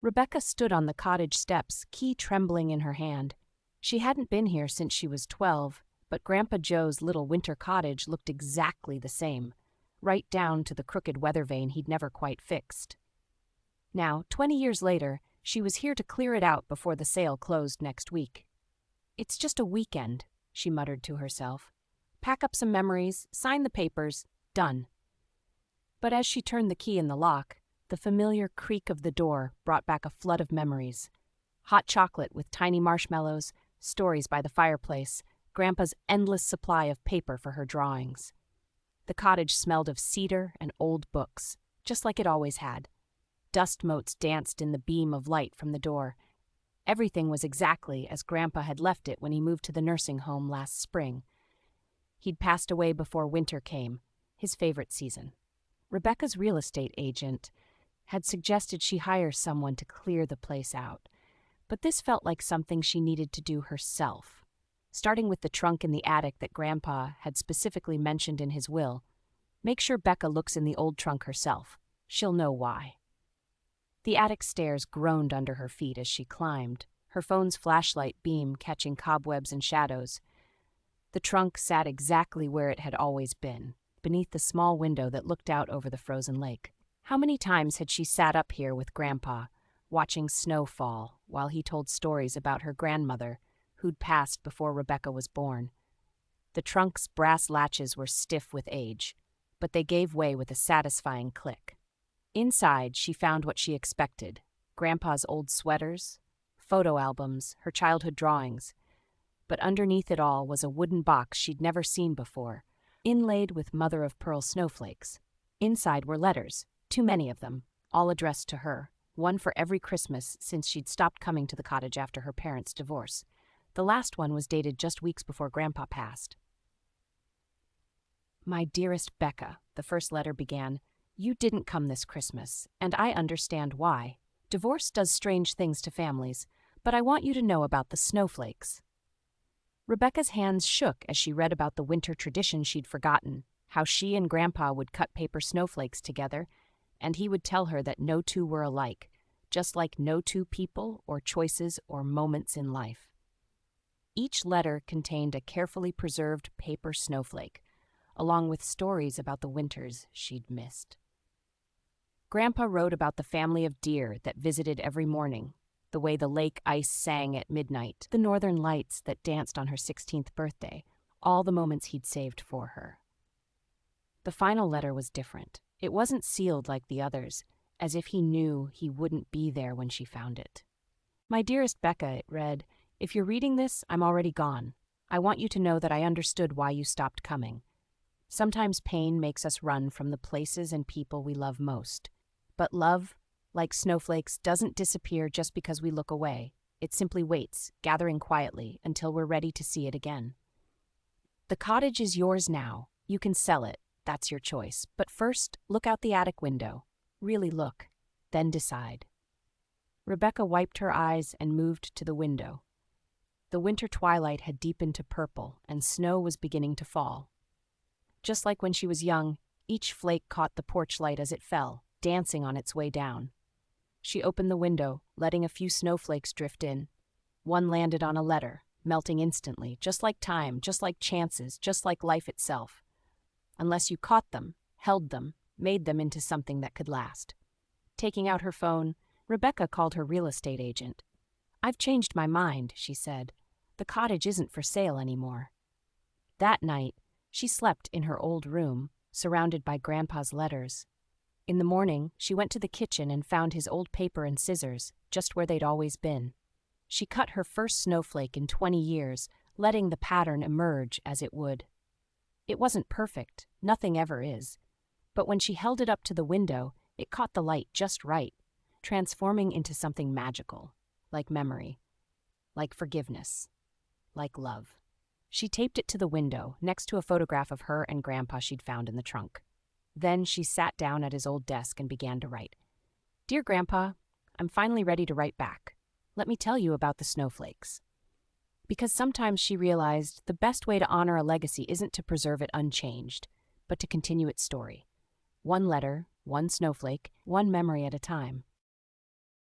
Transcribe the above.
Rebecca stood on the cottage steps, key trembling in her hand. She hadn't been here since she was 12, but Grandpa Joe's little winter cottage looked exactly the same, right down to the crooked weather vane he'd never quite fixed. Now, 20 years later, she was here to clear it out before the sale closed next week. "It's just a weekend," she muttered to herself. "Pack up some memories, sign the papers, done." But as she turned the key in the lock, the familiar creak of the door brought back a flood of memories. Hot chocolate with tiny marshmallows, stories by the fireplace, Grandpa's endless supply of paper for her drawings. The cottage smelled of cedar and old books, just like it always had. Dust motes danced in the beam of light from the door. Everything was exactly as Grandpa had left it when he moved to the nursing home last spring. He'd passed away before winter came, his favorite season. Rebecca's real estate agent had suggested she hire someone to clear the place out, but this felt like something she needed to do herself. Starting with the trunk in the attic that Grandpa had specifically mentioned in his will, make sure Becca looks in the old trunk herself. She'll know why. The attic stairs groaned under her feet as she climbed, her phone's flashlight beam catching cobwebs and shadows. The trunk sat exactly where it had always been, beneath the small window that looked out over the frozen lake. How many times had she sat up here with Grandpa, watching snow fall while he told stories about her grandmother, who'd passed before Rebecca was born. The trunk's brass latches were stiff with age, but they gave way with a satisfying click. Inside, she found what she expected: Grandpa's old sweaters, photo albums, her childhood drawings. But underneath it all was a wooden box she'd never seen before, inlaid with mother-of-pearl snowflakes. Inside were letters, too many of them, all addressed to her, one for every Christmas since she'd stopped coming to the cottage after her parents' divorce. The last one was dated just weeks before Grandpa passed. "My dearest Becca," the first letter began, "you didn't come this Christmas, and I understand why. Divorce does strange things to families, but I want you to know about the snowflakes." Rebecca's hands shook as she read about the winter tradition she'd forgotten, how she and Grandpa would cut paper snowflakes together, and he would tell her that no two were alike, just like no two people or choices or moments in life. Each letter contained a carefully preserved paper snowflake, along with stories about the winters she'd missed. Grandpa wrote about the family of deer that visited every morning, the way the lake ice sang at midnight, the northern lights that danced on her 16th birthday, all the moments he'd saved for her. The final letter was different. It wasn't sealed like the others, as if he knew he wouldn't be there when she found it. "My dearest Becca," it read, "if you're reading this, I'm already gone. I want you to know that I understood why you stopped coming. Sometimes pain makes us run from the places and people we love most. But love, like snowflakes, doesn't disappear just because we look away. It simply waits, gathering quietly, until we're ready to see it again. The cottage is yours now. You can sell it. That's your choice. But first, look out the attic window. Really look. Then decide." Rebecca wiped her eyes and moved to the window. The winter twilight had deepened to purple, and snow was beginning to fall. Just like when she was young, each flake caught the porch light as it fell, dancing on its way down. She opened the window, letting a few snowflakes drift in. One landed on a letter, melting instantly, just like time, just like chances, just like life itself. Unless you caught them, held them, made them into something that could last. Taking out her phone, Rebecca called her real estate agent. "I've changed my mind," she said. "The cottage isn't for sale anymore." That night, she slept in her old room, surrounded by Grandpa's letters. In the morning, she went to the kitchen and found his old paper and scissors, just where they'd always been. She cut her first snowflake in 20 years, letting the pattern emerge as it would. It wasn't perfect, nothing ever is. But when she held it up to the window, it caught the light just right, transforming into something magical, like memory, like forgiveness, like love. She taped it to the window, next to a photograph of her and Grandpa she'd found in the trunk. Then she sat down at his old desk and began to write. "Dear Grandpa, I'm finally ready to write back. Let me tell you about the snowflakes." Because sometimes she realized the best way to honor a legacy isn't to preserve it unchanged, but to continue its story. One letter, one snowflake, one memory at a time.